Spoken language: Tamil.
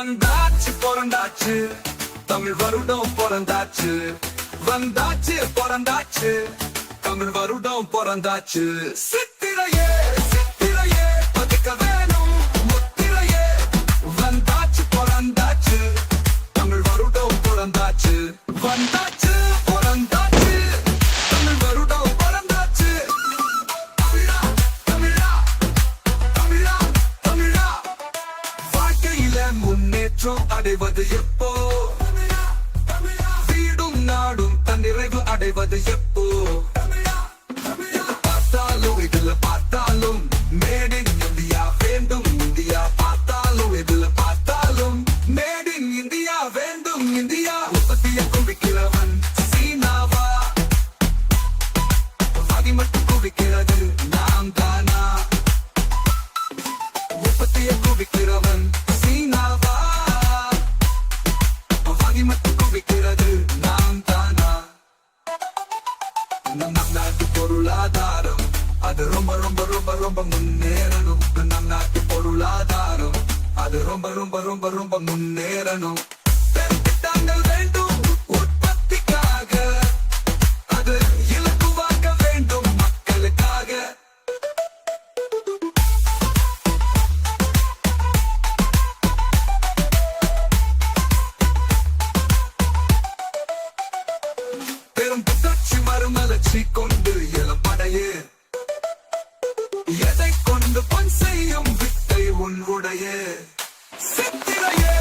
வந்தாச்சு பிறந்தாச்சு தமிழ் வருடம் பிறந்தாச்சு வந்தாச்சு பிறந்தாச்சு தமிழ் வருடம் பிறந்தாச்சு சித்திரையே சித்திரையே பதிக்க வேணும் முத்திரையே வந்தாச்சு பிறந்தாச்சு தமிழ் வருடம் பிறந்தாச்சு வந்தாச்சு பிறந்தாச்சு தமிழ் வருடம் பிறந்தாச்சு தமிழா தமிழா தமிழா தமிழா வாழ்க்கையில முன்னேற்றம் அடைவது எப்போ வீடும் நாடும் தன்னிறைவு அடைவது எப்போ பார்த்தாலும் இதுல பார்த்தாலும் மேட் இன் இந்தியா வேண்டும் இந்தியா பார்த்தாலும் இதுல பார்த்தாலும் மேட் இன் இந்தியா வேண்டும் இந்தியா உற்பத்தியை குவிக்கிறவன் சீனாவா வாங்கி மட்டும் குவிக்கிறது நாம் தானா உற்பத்தியை குவிக்கிறவன் சீனாவா வாங்கி மட்டும் குவிக்கிறது நாம் தானா நம் நாட்டு பொருளாதாரம் அது ரொம்ப ரொம்ப ரொம்ப ரொம்ப முன்னேறணும் நம் நாட்டு பொருளாதாரம் அது ரொம்ப ரொம்ப ரொம்ப ரொம்ப முன்னேறணும் திட்டங்கள் வேண்டும் உற்பத்திக்காக அது இலக்குவாக்க வேண்டும் மக்களுக்காக பெரும் புரட்சி மறுமலர்ச்சி கொண்டு இளம்படையே எதை கொண்டு பொன் செய்யும் வித்தை உன்னுடைய சித்திரையே